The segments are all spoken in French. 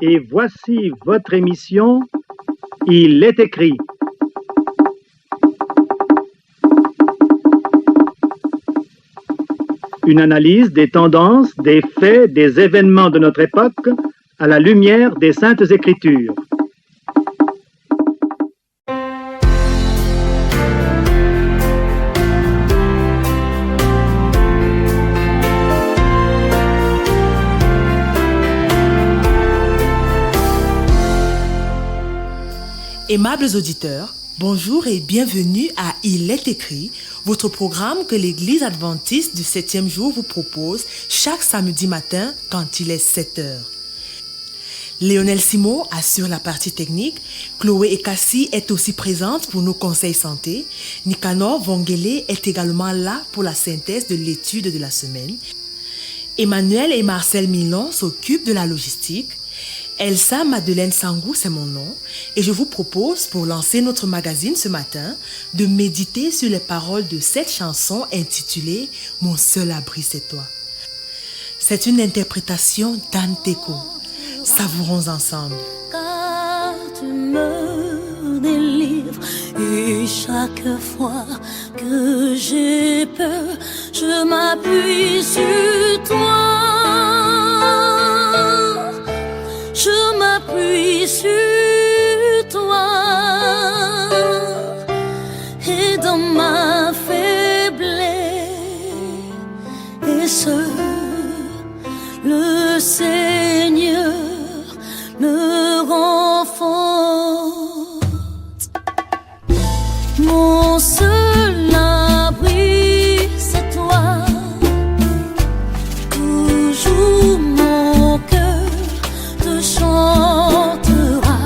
Et voici votre émission « Il est écrit ». Une analyse des tendances, des faits, des événements de notre époque à la lumière des Saintes Écritures. Aimables auditeurs, bonjour et bienvenue à Il est écrit, votre programme que l'Église adventiste du 7e jour vous propose chaque samedi matin quand il est 7 heures. Léonel Simon assure la partie technique, Chloé et Cassie est aussi présente pour nos conseils santé, Nicanor Vongele est également là pour la synthèse de l'étude de la semaine, Emmanuel et Marcel Milon s'occupent de la logistique, Elsa Madeleine Sangou, c'est mon nom, et je vous propose, pour lancer notre magazine ce matin, de méditer sur les paroles de cette chanson intitulée « Mon seul abri, c'est toi ». C'est une interprétation d'Anne Teko. Savourons ensemble. Car tu me délivres et chaque fois que j'ai peur, je m'appuie sur toi. Je m'appuie sur toi et dans ma faiblesse, le Seigneur me renforce. Mon seul abri, c'est toi. Toujours mon cœur te chantera,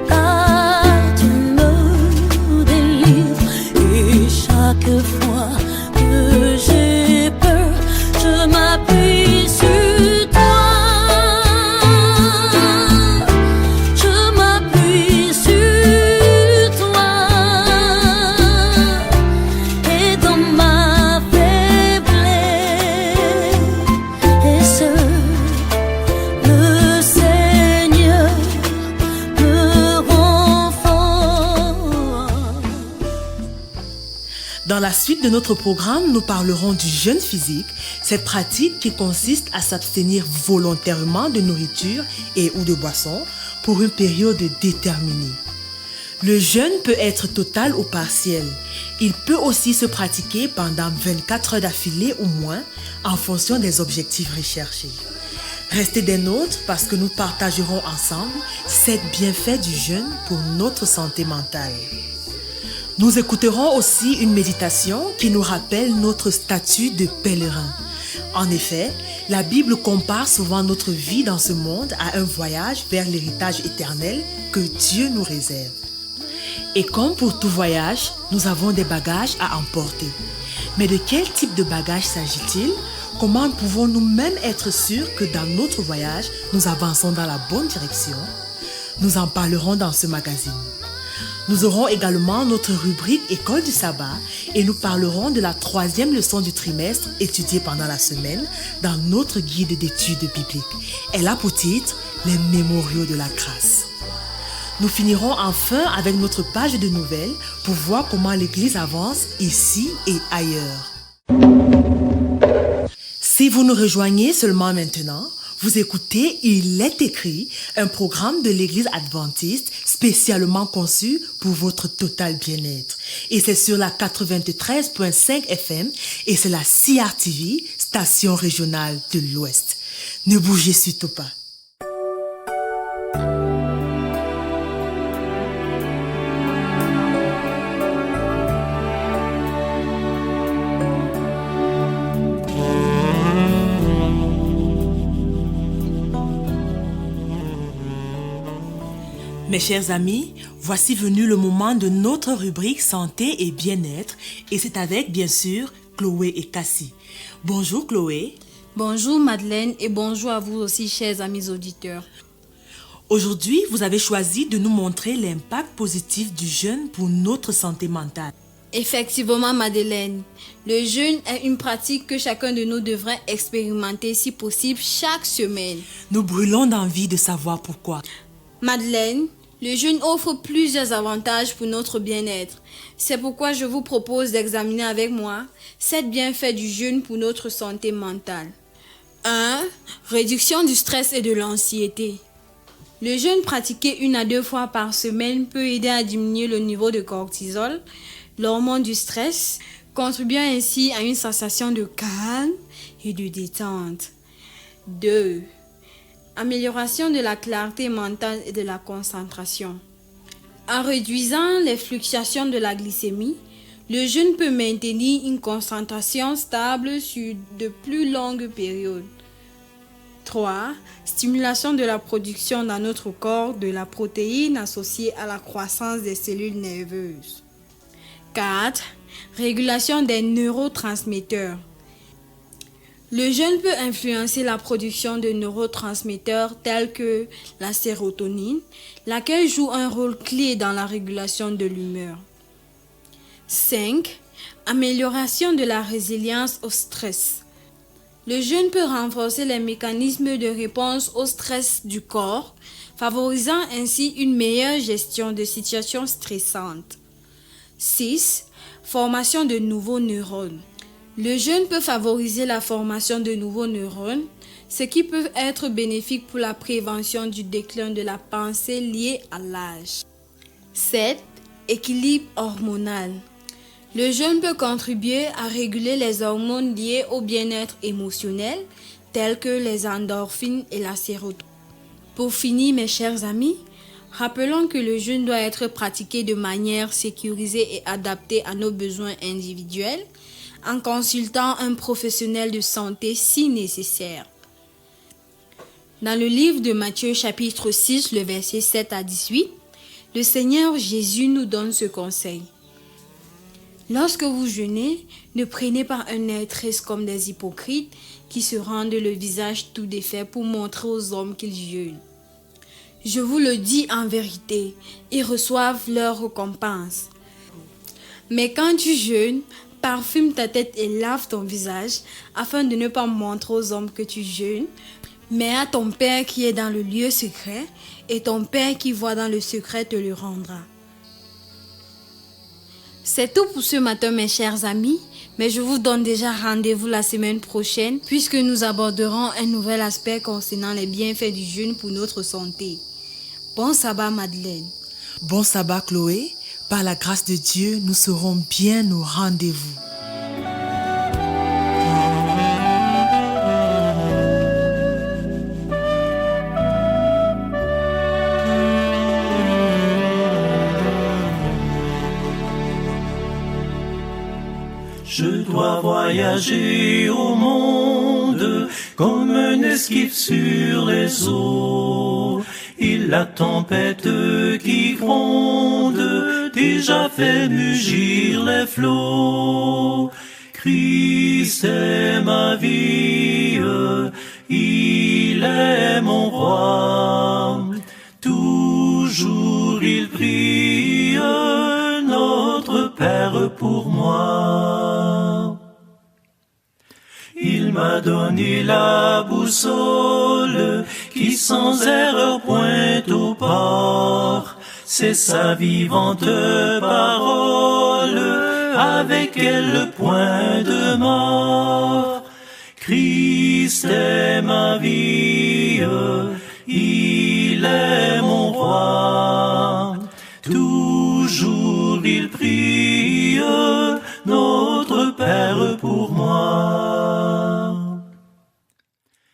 car tu me délivres et chaque fois que j'ai peur, je m'appuie sur toi. Je m'appuie sur toi et dans ma faiblesse, le Seigneur me renforce. Dans la suite de notre programme, nous parlerons du jeûne physique, cette pratique qui consiste à s'abstenir volontairement de nourriture et ou de boissons pour une période déterminée. Le jeûne peut être total ou partiel. Il peut aussi se pratiquer pendant 24 heures d'affilée ou moins en fonction des objectifs recherchés. Restez des nôtres parce que nous partagerons ensemble 7 bienfaits du jeûne pour notre santé mentale. Nous écouterons aussi une méditation qui nous rappelle notre statut de pèlerin. En effet, la Bible compare souvent notre vie dans ce monde à un voyage vers l'héritage éternel que Dieu nous réserve. Et comme pour tout voyage, nous avons des bagages à emporter. Mais de quel type de bagages s'agit-il? Comment pouvons-nous même être sûrs que dans notre voyage, nous avançons dans la bonne direction? Nous en parlerons dans ce magazine. Nous aurons également notre rubrique École du sabbat et nous parlerons de la 3e leçon du trimestre étudiée pendant la semaine dans notre guide d'études bibliques. Elle a pour titre Les mémoriaux de la grâce. Nous finirons enfin avec notre page de nouvelles pour voir comment l'Église avance ici et ailleurs. Si vous nous rejoignez seulement maintenant, vous écoutez Il est écrit, un programme de l'Église adventiste spécialement conçu pour votre total bien-être. Et c'est sur la 93.5 FM et c'est la CRTV, station régionale de l'Ouest. Ne bougez surtout pas. Mes chers amis, voici venu le moment de notre rubrique santé et bien-être et c'est avec, bien sûr, Chloé et Cassie. Bonjour Chloé. Bonjour Madeleine et bonjour à vous aussi, chers amis auditeurs. Aujourd'hui, vous avez choisi de nous montrer l'impact positif du jeûne pour notre santé mentale. Effectivement, Madeleine, le jeûne est une pratique que chacun de nous devrait expérimenter si possible chaque semaine. Nous brûlons d'envie de savoir pourquoi. Madeleine, le jeûne offre plusieurs avantages pour notre bien-être. C'est pourquoi je vous propose d'examiner avec moi 7 bienfaits du jeûne pour notre santé mentale. 1. Réduction du stress et de l'anxiété. Le jeûne pratiqué 1 à 2 fois par semaine peut aider à diminuer le niveau de cortisol, l'hormone du stress, contribuant ainsi à une sensation de calme et de détente. 2. Amélioration de la clarté mentale et de la concentration. En réduisant les fluctuations de la glycémie, le jeûne peut maintenir une concentration stable sur de plus longues périodes. 3. Stimulation de la production dans notre corps de la protéine associée à la croissance des cellules nerveuses. 4. Régulation des neurotransmetteurs. Le jeûne peut influencer la production de neurotransmetteurs tels que la sérotonine, laquelle joue un rôle clé dans la régulation de l'humeur. 5. Amélioration de la résilience au stress. Le jeûne peut renforcer les mécanismes de réponse au stress du corps, favorisant ainsi une meilleure gestion de situations stressantes. 6. Formation de nouveaux neurones. Le jeûne peut favoriser la formation de nouveaux neurones, ce qui peut être bénéfique pour la prévention du déclin de la pensée lié à l'âge. 7. Équilibre hormonal. Le jeûne peut contribuer à réguler les hormones liées au bien-être émotionnel, telles que les endorphines et la sérotonine. Pour finir, mes chers amis, rappelons que le jeûne doit être pratiqué de manière sécurisée et adaptée à nos besoins individuels, en consultant un professionnel de santé si nécessaire. Dans le livre de Matthieu chapitre 6, le verset 7 à 18, le Seigneur Jésus nous donne ce conseil. Lorsque vous jeûnez, ne prenez pas un air triste comme des hypocrites qui se rendent le visage tout défait pour montrer aux hommes qu'ils jeûnent. Je vous le dis en vérité, ils reçoivent leur récompense. Mais quand tu jeûnes, parfume ta tête et lave ton visage, afin de ne pas montrer aux hommes que tu jeûnes, mais à ton Père qui est dans le lieu secret, et ton Père qui voit dans le secret te le rendra. C'est tout pour ce matin, mes chers amis, mais je vous donne déjà rendez-vous la semaine prochaine, puisque nous aborderons un nouvel aspect concernant les bienfaits du jeûne pour notre santé. Bon sabbat, Madeleine. Bon sabbat, Chloé. Par la grâce de Dieu, nous serons bien au rendez-vous. Je dois voyager au monde comme un esquif sur les eaux. Et la tempête qui gronde déjà fait mugir les flots. Christ est ma vie, il est mon roi. Toujours il prie, notre Père pour moi. Il m'a donné la boussole qui sans erreur pointe au port. C'est sa vivante parole, avec elle le point de mort. Christ est ma vie, il est mon roi. Toujours il prie, notre Père pour moi.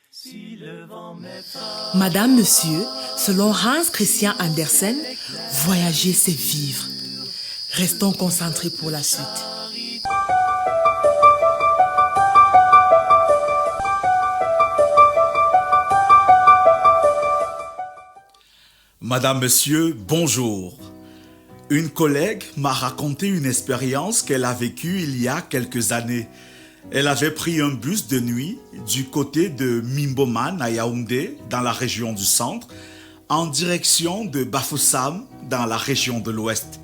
Si le vent m'efface, Madame, Monsieur, selon Hans Christian Andersen, voyager c'est vivre. Restons concentrés pour la suite. Madame, Monsieur, bonjour. Une collègue m'a raconté une expérience qu'elle a vécue il y a quelques années. Elle avait pris un bus de nuit du côté de Mimboman à Yaoundé, dans la région du centre, en direction de Bafoussam, dans la région de l'ouest.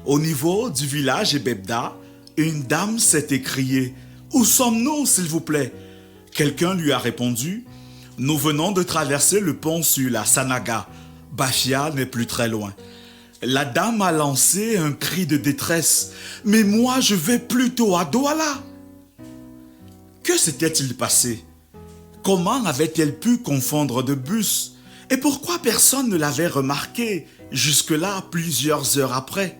Au niveau du village Ebebda, une dame s'est écriée « Où sommes-nous, s'il vous plaît ?» Quelqu'un lui a répondu « Nous venons de traverser le pont sur la Sanaga. Bafia n'est plus très loin. » La dame a lancé un cri de détresse. « Mais moi, je vais plutôt à Douala !» Que s'était-il passé? Comment avait-elle pu confondre de bus? Et pourquoi personne ne l'avait remarqué jusque-là, plusieurs heures après?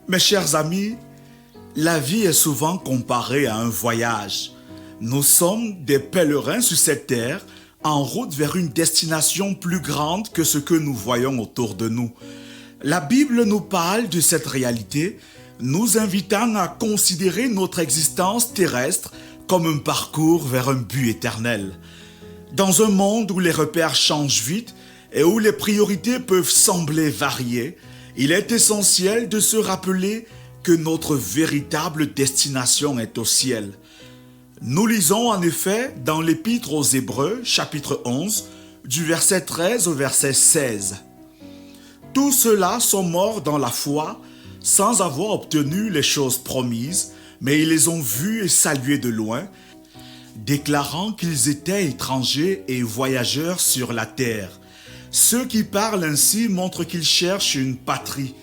Mes chers amis, la vie est souvent comparée à un voyage. Nous sommes des pèlerins sur cette terre, en route vers une destination plus grande que ce que nous voyons autour de nous. La Bible nous parle de cette réalité, nous invitant à considérer notre existence terrestre comme un parcours vers un but éternel. Dans un monde où les repères changent vite et où les priorités peuvent sembler varier, il est essentiel de se rappeler que notre véritable destination est au ciel. Nous lisons en effet dans l'Épître aux Hébreux, chapitre 11, du verset 13 au verset 16. « Tous ceux-là sont morts dans la foi, sans avoir obtenu les choses promises, mais ils les ont vus et salués de loin, déclarant qu'ils étaient étrangers et voyageurs sur la terre. Ceux qui parlent ainsi montrent qu'ils cherchent une patrie.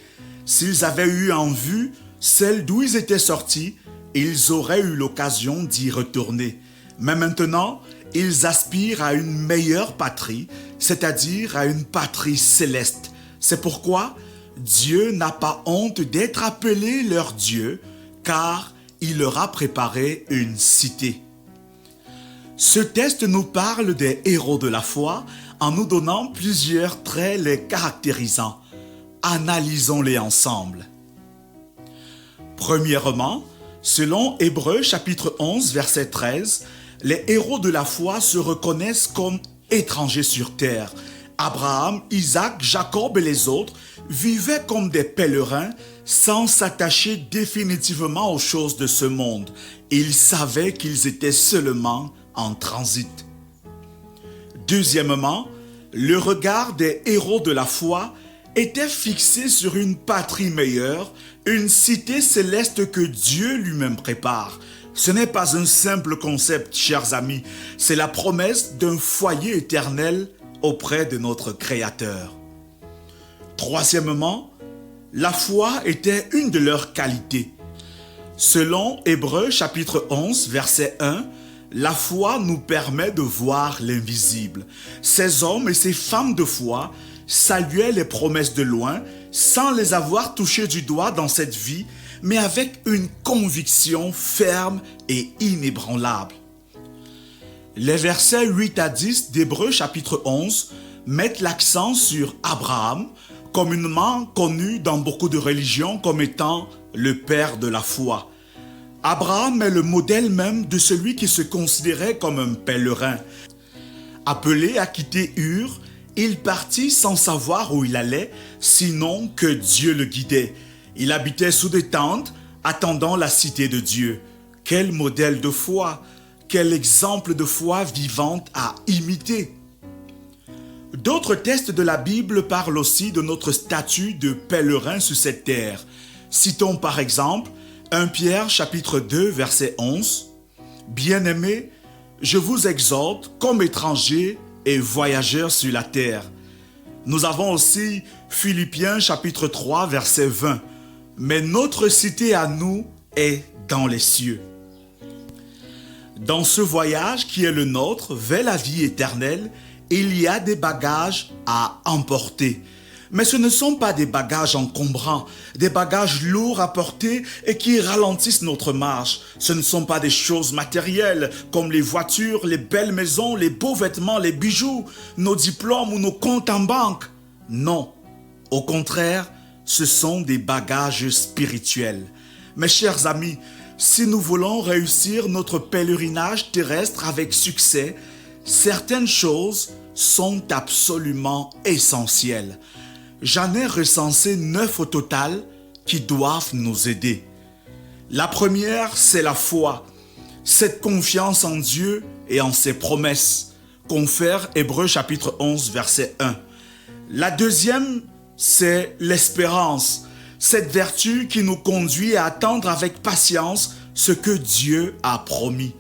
S'ils avaient eu en vue celle d'où ils étaient sortis, ils auraient eu l'occasion d'y retourner. Mais maintenant, ils aspirent à une meilleure patrie, c'est-à-dire à une patrie céleste. C'est pourquoi Dieu n'a pas honte d'être appelé leur Dieu, car il leur a préparé une cité. Ce texte nous parle des héros de la foi en nous donnant plusieurs traits les caractérisant. Analysons-les ensemble. Premièrement, selon Hébreux chapitre 11 verset 13, les héros de la foi se reconnaissent comme étrangers sur terre. Abraham, Isaac, Jacob et les autres vivaient comme des pèlerins sans s'attacher définitivement aux choses de ce monde. Ils savaient qu'ils étaient seulement en transit. Deuxièmement, le regard des héros de la foi était fixé sur une patrie meilleure, une cité céleste que Dieu lui-même prépare. Ce n'est pas un simple concept, chers amis, c'est la promesse d'un foyer éternel auprès de notre Créateur. Troisièmement, la foi était une de leurs qualités. Selon Hébreux chapitre 11 verset 1, la foi nous permet de voir l'invisible. Ces hommes et ces femmes de foi saluaient les promesses de loin sans les avoir touchées du doigt dans cette vie, mais avec une conviction ferme et inébranlable. Les versets 8 à 10 d'Hébreux chapitre 11 mettent l'accent sur Abraham, communément connu dans beaucoup de religions comme étant le père de la foi. Abraham est le modèle même de celui qui se considérait comme un pèlerin. Appelé à quitter Ur, il partit sans savoir où il allait, sinon que Dieu le guidait. Il habitait sous des tentes, attendant la cité de Dieu. Quel modèle de foi, quel exemple de foi vivante à imiter. D'autres textes de la Bible parlent aussi de notre statut de pèlerin sur cette terre. Citons par exemple 1 Pierre chapitre 2 verset 11. « Bien-aimés, je vous exhorte comme étrangers et voyageurs sur la terre. » Nous avons aussi Philippiens chapitre 3 verset 20. « Mais notre cité à nous est dans les cieux. » Dans ce voyage qui est le nôtre vers la vie éternelle, il y a des bagages à emporter. Mais ce ne sont pas des bagages encombrants, des bagages lourds à porter et qui ralentissent notre marche. Ce ne sont pas des choses matérielles comme les voitures, les belles maisons, les beaux vêtements, les bijoux, nos diplômes ou nos comptes en banque. Non, au contraire, ce sont des bagages spirituels. Mes chers amis, si nous voulons réussir notre pèlerinage terrestre avec succès, certaines choses sont absolument essentielles. J'en ai recensé 9 au total qui doivent nous aider. La première, c'est la foi, cette confiance en Dieu et en ses promesses, confère Hébreux chapitre 11 verset 1. La deuxième, c'est l'espérance, cette vertu qui nous conduit à attendre avec patience ce que Dieu a promis.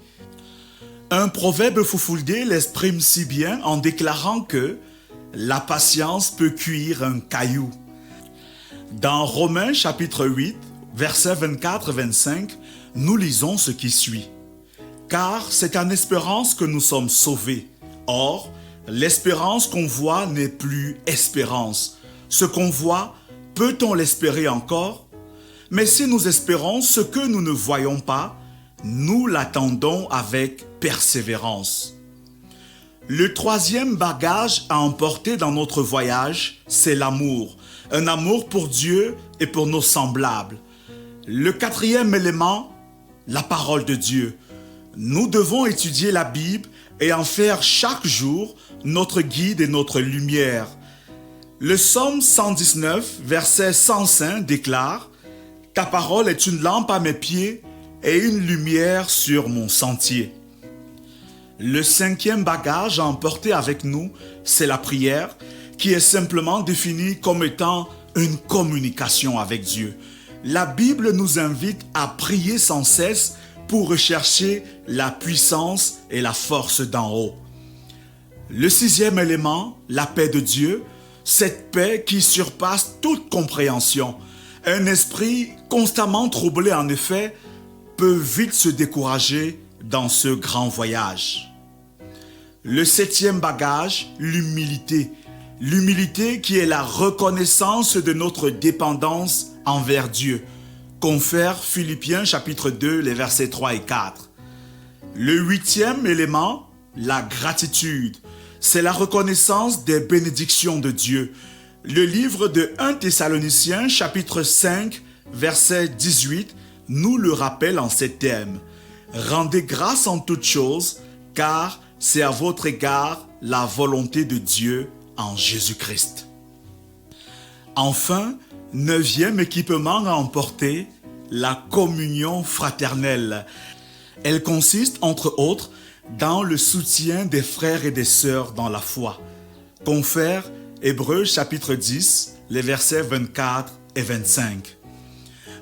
Un proverbe foufoudé l'exprime si bien en déclarant que la patience peut cuire un caillou. Dans Romains chapitre 8, versets 24-25, nous lisons ce qui suit. Car c'est en espérance que nous sommes sauvés. Or, l'espérance qu'on voit n'est plus espérance. Ce qu'on voit, peut-on l'espérer encore? Mais si nous espérons ce que nous ne voyons pas, nous l'attendons avec persévérance. Le troisième bagage à emporter dans notre voyage, c'est l'amour. Un amour pour Dieu et pour nos semblables. Le quatrième élément, la parole de Dieu. Nous devons étudier la Bible et en faire chaque jour notre guide et notre lumière. Le psaume 119, verset 105 déclare « Ta parole est une lampe à mes pieds et une lumière sur mon sentier. » Le cinquième bagage à emporter avec nous, c'est la prière, qui est simplement définie comme étant une communication avec Dieu. La Bible nous invite à prier sans cesse pour rechercher la puissance et la force d'en haut. Le sixième élément, la paix de Dieu, cette paix qui surpasse toute compréhension. Un esprit constamment troublé en effet peut vite se décourager dans ce grand voyage. Le septième bagage, l'humilité. L'humilité qui est la reconnaissance de notre dépendance envers Dieu. Confère Philippiens chapitre 2, les versets 3 et 4. Le huitième élément, la gratitude. C'est la reconnaissance des bénédictions de Dieu. Le livre de 1 Thessaloniciens chapitre 5, verset 18, nous le rappelle en ces termes. Rendez grâce en toutes choses, car c'est à votre égard la volonté de Dieu en Jésus-Christ. Enfin, neuvième équipement à emporter, la communion fraternelle. Elle consiste, entre autres, dans le soutien des frères et des sœurs dans la foi. Confère Hébreux chapitre 10, les versets 24 et 25.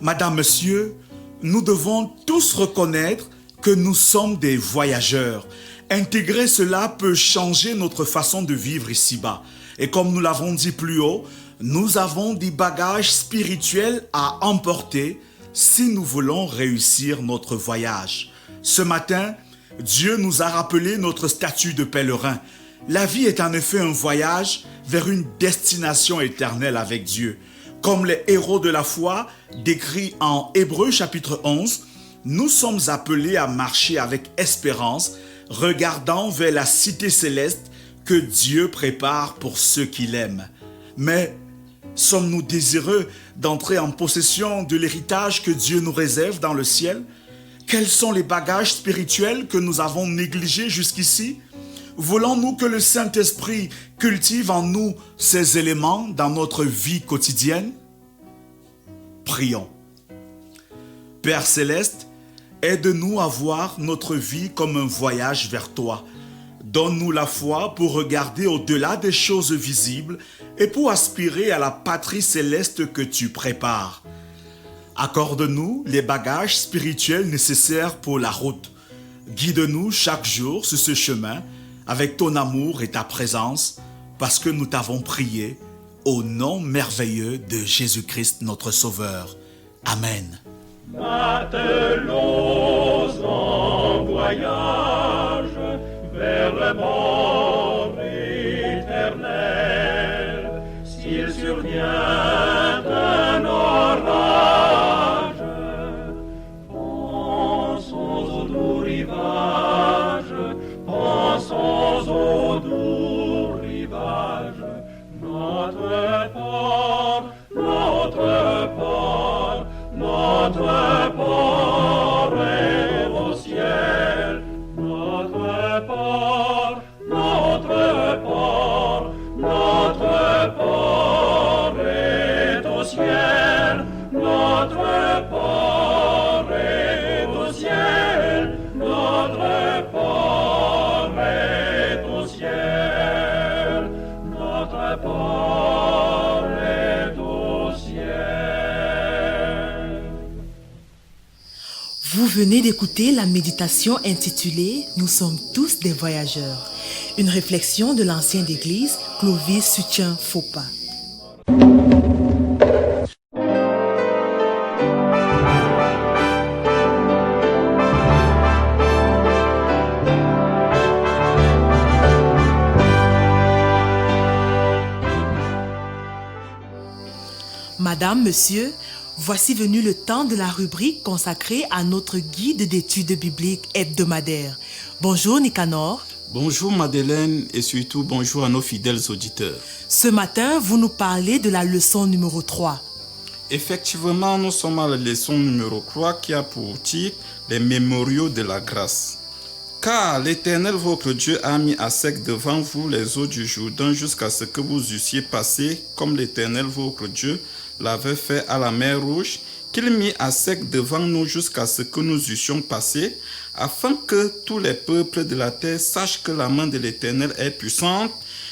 Madame, Monsieur, nous devons tous reconnaître que nous sommes des voyageurs. Intégrer cela peut changer notre façon de vivre ici-bas. Et comme nous l'avons dit plus haut, nous avons des bagages spirituels à emporter si nous voulons réussir notre voyage. Ce matin, Dieu nous a rappelé notre statut de pèlerin. La vie est en effet un voyage vers une destination éternelle avec Dieu. Comme les héros de la foi décrits en Hébreux chapitre 11, nous sommes appelés à marcher avec espérance, regardant vers la cité céleste que Dieu prépare pour ceux qui l'aiment. Mais sommes-nous désireux d'entrer en possession de l'héritage que Dieu nous réserve dans le ciel? Quels sont les bagages spirituels que nous avons négligés jusqu'ici? Voulons-nous que le Saint-Esprit cultive en nous ces éléments dans notre vie quotidienne? Prions. Père Céleste, aide-nous à voir notre vie comme un voyage vers toi. Donne-nous la foi pour regarder au-delà des choses visibles et pour aspirer à la patrie céleste que tu prépares. Accorde-nous les bagages spirituels nécessaires pour la route. Guide-nous chaque jour sur ce chemin avec ton amour et ta présence, parce que nous t'avons prié au nom merveilleux de Jésus-Christ notre Sauveur. Amen. Attelons en voyage vers le bord éternel. S'il survient un orage, pensons au doux rivage, pensons au doux rivage. Notre port, notre port, notre port est au ciel. Notre port, notre port, notre port est au ciel. Notre port est au ciel. Notre port est au ciel. Notre port est Vous venez d'écouter la méditation intitulée « Nous sommes tous des voyageurs », une réflexion de l'ancienne d'église Clovis Soutien Fopa. Madame, Monsieur, voici venu le temps de la rubrique consacrée à notre guide d'études bibliques hebdomadaire. Bonjour Nicanor. Bonjour Madeleine et surtout bonjour à nos fidèles auditeurs. Ce matin, vous nous parlez de la leçon numéro 3. Effectivement, nous sommes à la leçon numéro 3 qui a pour titre « Les mémoriaux de la grâce ». Car l'Éternel votre Dieu a mis à sec devant vous les eaux du Jourdain jusqu'à ce que vous eussiez passé, comme l'Éternel votre Dieu l'avait fait à la mer Rouge, qu'il mit à sec devant nous jusqu'à ce que nous eussions passé, afin que tous les peuples de la terre sachent que la main de l'Éternel est puissante,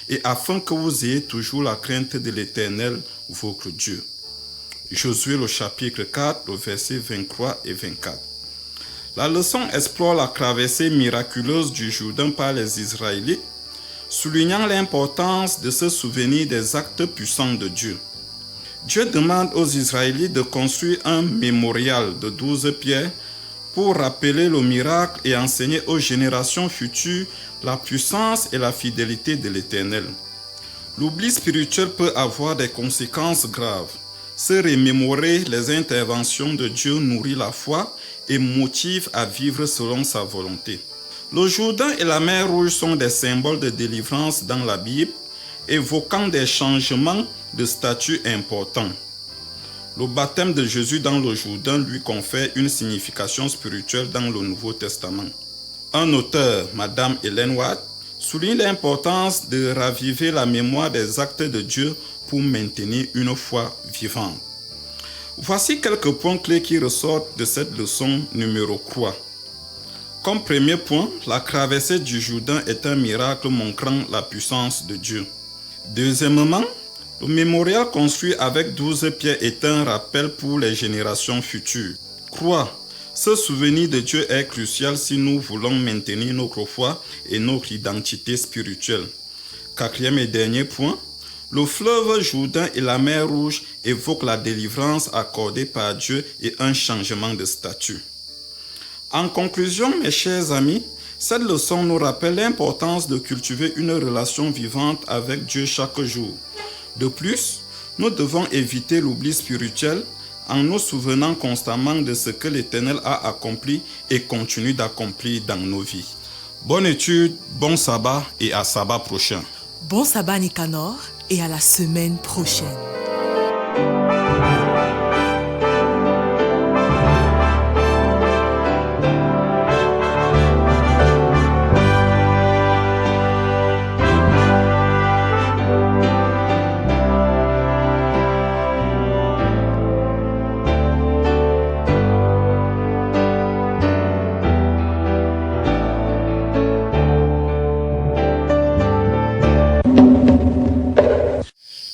et afin que vous ayez toujours la crainte de l'Éternel votre Dieu. Josué le chapitre 4, le verset 23 et 24. La leçon explore la traversée miraculeuse du Jourdain par les Israélites, soulignant l'importance de se souvenir des actes puissants de Dieu. Dieu demande aux Israélites de construire un mémorial de 12 pierres pour rappeler le miracle et enseigner aux générations futures la puissance et la fidélité de l'Éternel. L'oubli spirituel peut avoir des conséquences graves. Se remémorer les interventions de Dieu nourrit la foi et motive à vivre selon sa volonté. Le Jourdain et la mer Rouge sont des symboles de délivrance dans la Bible, évoquant des changements de statut importants. Le baptême de Jésus dans le Jourdain lui confère une signification spirituelle dans le Nouveau Testament. Un auteur, Madame Ellen White, souligne l'importance de raviver la mémoire des actes de Dieu pour maintenir une foi vivante. Voici quelques points clés qui ressortent de cette leçon numéro 3. Comme premier point, la traversée du Jourdain est un miracle montrant la puissance de Dieu. Deuxièmement, le mémorial construit avec 12 pierres est un rappel pour les générations futures. 3. Ce souvenir de Dieu est crucial si nous voulons maintenir notre foi et notre identité spirituelle. Quatrième et dernier point, le fleuve Jourdain et la mer Rouge évoquent la délivrance accordée par Dieu et un changement de statut. En conclusion, mes chers amis, cette leçon nous rappelle l'importance de cultiver une relation vivante avec Dieu chaque jour. De plus, nous devons éviter l'oubli spirituel en nous souvenant constamment de ce que l'Éternel a accompli et continue d'accomplir dans nos vies. Bonne étude, bon sabbat et à sabbat prochain. Bon sabbat Nicanor et à la semaine prochaine.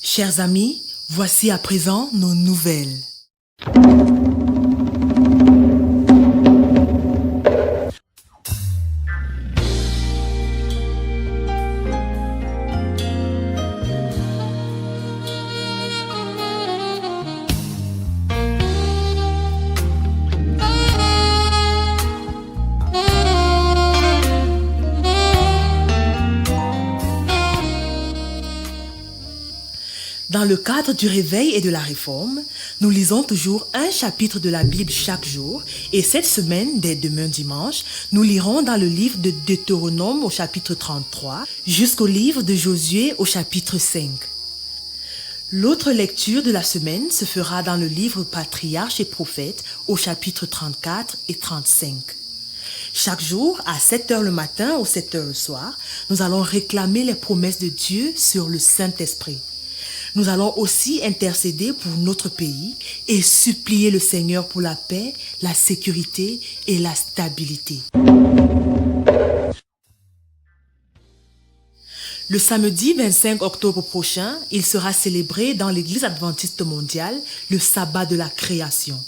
Chers amis, voici à présent nos nouvelles. Dans le cadre du réveil et de la réforme, nous lisons toujours un chapitre de la Bible chaque jour et cette semaine, dès demain dimanche, nous lirons dans le livre de Deutéronome au chapitre 33 jusqu'au livre de Josué au chapitre 5. L'autre lecture de la semaine se fera dans le livre Patriarches et Prophètes au chapitre 34 et 35. Chaque jour, à 7h le matin ou 7h le soir, nous allons réclamer les promesses de Dieu sur le Saint-Esprit. Nous allons aussi intercéder pour notre pays et supplier le Seigneur pour la paix, la sécurité et la stabilité. Le samedi 25 octobre prochain, il sera célébré dans l'Église adventiste mondiale le sabbat de la création.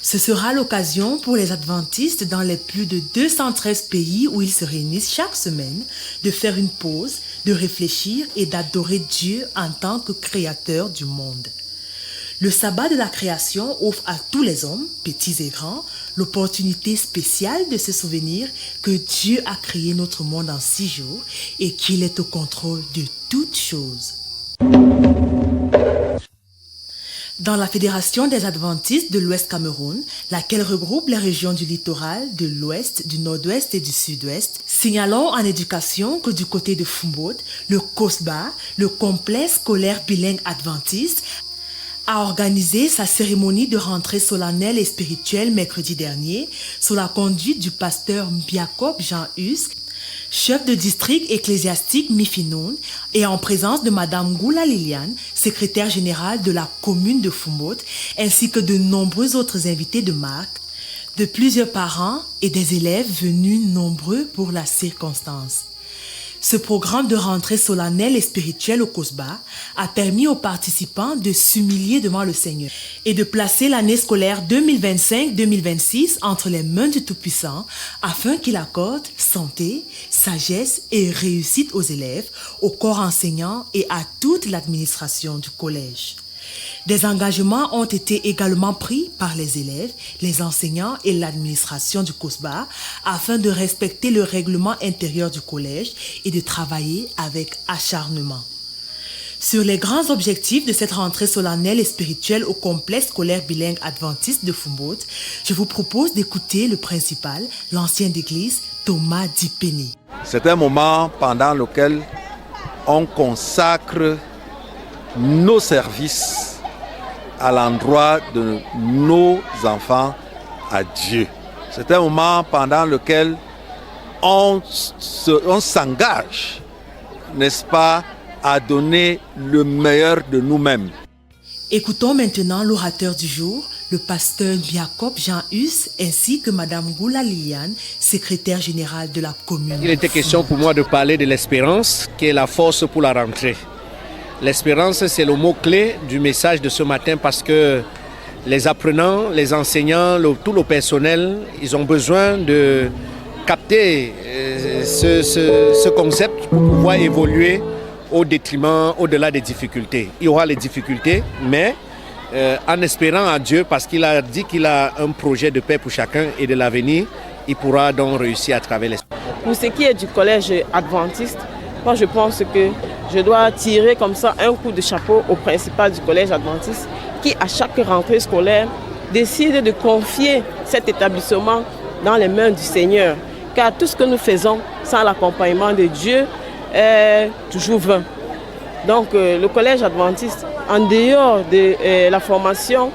Ce sera l'occasion pour les adventistes dans les plus de 213 pays où ils se réunissent chaque semaine de faire une pause, de réfléchir et d'adorer Dieu en tant que créateur du monde. Le sabbat de la création offre à tous les hommes, petits et grands, l'opportunité spéciale de se souvenir que Dieu a créé notre monde en 6 jours et qu'il est au contrôle de toutes choses. Dans la Fédération des Adventistes de l'Ouest Cameroun, laquelle regroupe les régions du littoral, de l'Ouest, du Nord-Ouest et du Sud-Ouest, signalons en éducation que du côté de Fumbaut, le COSBA, le complexe scolaire bilingue adventiste, a organisé sa cérémonie de rentrée solennelle et spirituelle mercredi dernier sous la conduite du pasteur Mbiakop Jean Hus, chef de district ecclésiastique Mifinoun, et en présence de Madame Goula Liliane, secrétaire générale de la commune de Fumbaut, ainsi que de nombreux autres invités de marque, de plusieurs parents et des élèves venus nombreux pour la circonstance. Ce programme de rentrée solennelle et spirituelle au COSBA a permis aux participants de s'humilier devant le Seigneur et de placer l'année scolaire 2025-2026 entre les mains du Tout-Puissant afin qu'il accorde santé, sagesse et réussite aux élèves, au corps enseignant et à toute l'administration du collège. Des engagements ont été également pris par les élèves, les enseignants et l'administration du COSBA afin de respecter le règlement intérieur du collège et de travailler avec acharnement. Sur les grands objectifs de cette rentrée solennelle et spirituelle au complexe scolaire bilingue adventiste de Fumbaut, je vous propose d'écouter le principal, l'ancien d'église, Thomas Dipeni. C'est un moment pendant lequel on consacre nos services à l'endroit de nos enfants à Dieu. C'est un moment pendant lequel on s'engage, n'est-ce pas, à donner le meilleur de nous-mêmes. Écoutons maintenant l'orateur du jour, le pasteur Mbiakop Jean Hus, ainsi que Madame Goula Liliane, secrétaire générale de la commune. Il était question pour moi de parler de l'espérance, qui est la force pour la rentrée. L'espérance, c'est le mot-clé du message de ce matin parce que les apprenants, les enseignants, tout le personnel, ils ont besoin de capter ce concept pour pouvoir évoluer au détriment, au-delà des difficultés. Il y aura les difficultés, mais en espérant à Dieu, parce qu'il a dit qu'il a un projet de paix pour chacun et de l'avenir, il pourra donc réussir à travers l'espérance. Pour ce qui est du collège adventiste, moi je pense que je dois tirer comme ça un coup de chapeau au principal du collège adventiste qui, à chaque rentrée scolaire, décide de confier cet établissement dans les mains du Seigneur. Car tout ce que nous faisons sans l'accompagnement de Dieu est toujours vain. Donc le collège adventiste, en dehors de la formation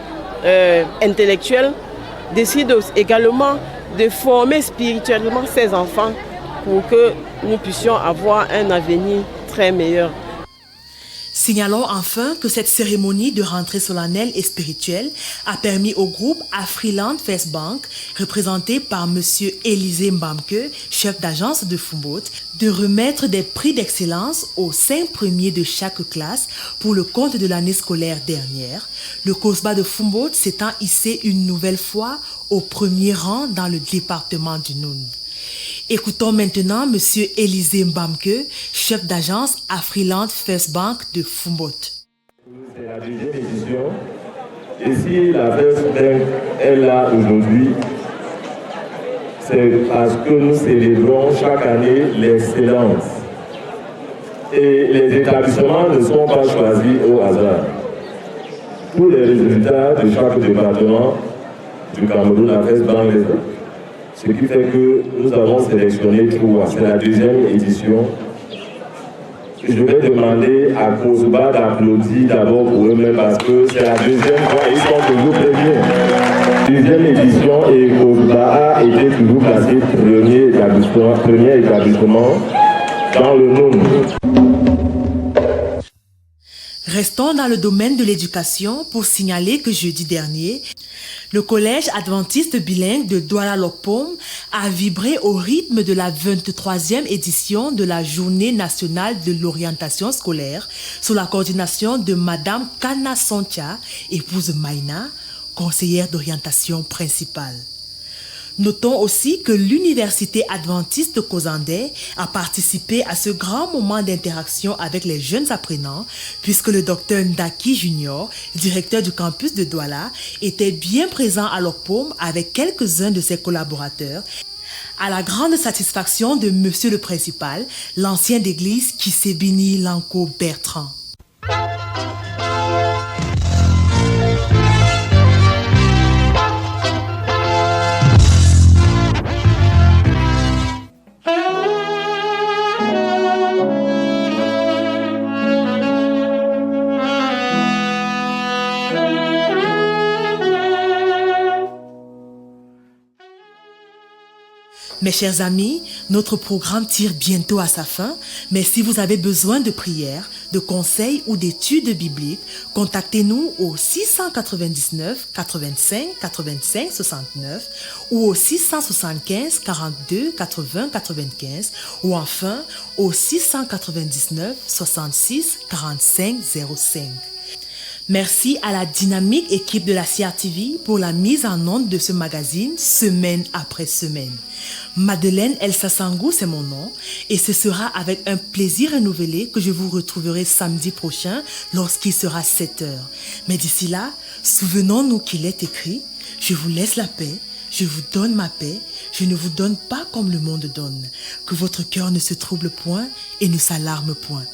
intellectuelle, décide également de former spirituellement ses enfants pour que nous puissions avoir un avenir très meilleur. Signalons enfin que cette cérémonie de rentrée solennelle et spirituelle a permis au groupe Afriland First Bank, représenté par M. Élisée Mbamke, chef d'agence de Fumbaut, de remettre des prix d'excellence aux 5 premiers de chaque classe pour le compte de l'année scolaire dernière. Le COSBA de Fumbaut s'étant hissé une nouvelle fois au premier rang dans le département du Noun. Écoutons maintenant M. Élisée Mbamke, chef d'agence Afriland First Bank de Fumbaut. C'est la deuxième édition. Et si la First Bank est là aujourd'hui, c'est parce que nous célébrons chaque année l'excellence. Et les établissements ne sont pas choisis au hasard. Tous les résultats de chaque département du Cameroun, la First Bank est là. Ce qui fait que nous avons sélectionné 3. C'est la deuxième édition. Je vais demander à COSBA d'applaudir d'abord pour eux-mêmes parce que c'est la deuxième fois et ils sont toujours premiers. Deuxième édition et COSBA a été toujours placé premier établissement dans le monde. Restons dans le domaine de l'éducation pour signaler que jeudi dernier, le collège adventiste bilingue de Douala Lokpom a vibré au rythme de la 23e édition de la Journée nationale de l'orientation scolaire sous la coordination de Madame Kana Sontia, épouse Maïna, conseillère d'orientation principale. Notons aussi que l'Université adventiste de Kosandé a participé à ce grand moment d'interaction avec les jeunes apprenants, puisque le docteur Ndaki Junior, directeur du campus de Douala, était bien présent à l'OPOM avec quelques-uns de ses collaborateurs, à la grande satisfaction de Monsieur le Principal, l'ancien d'église Kisebini Lanko Bertrand. Mes chers amis, notre programme tire bientôt à sa fin, mais si vous avez besoin de prières, de conseils ou d'études bibliques, contactez-nous au 699 85 85 69 ou au 675 42 80 95 ou enfin au 699 66 45 05. Merci à la dynamique équipe de la CRTV pour la mise en onde de ce magazine semaine après semaine. Madeleine Elsa Sangou, c'est mon nom, et ce sera avec un plaisir renouvelé que je vous retrouverai samedi prochain lorsqu'il sera 7h. Mais d'ici là, souvenons-nous qu'il est écrit « Je vous laisse la paix, je vous donne ma paix, je ne vous donne pas comme le monde donne. Que votre cœur ne se trouble point et ne s'alarme point. »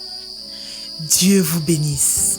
Dieu vous bénisse.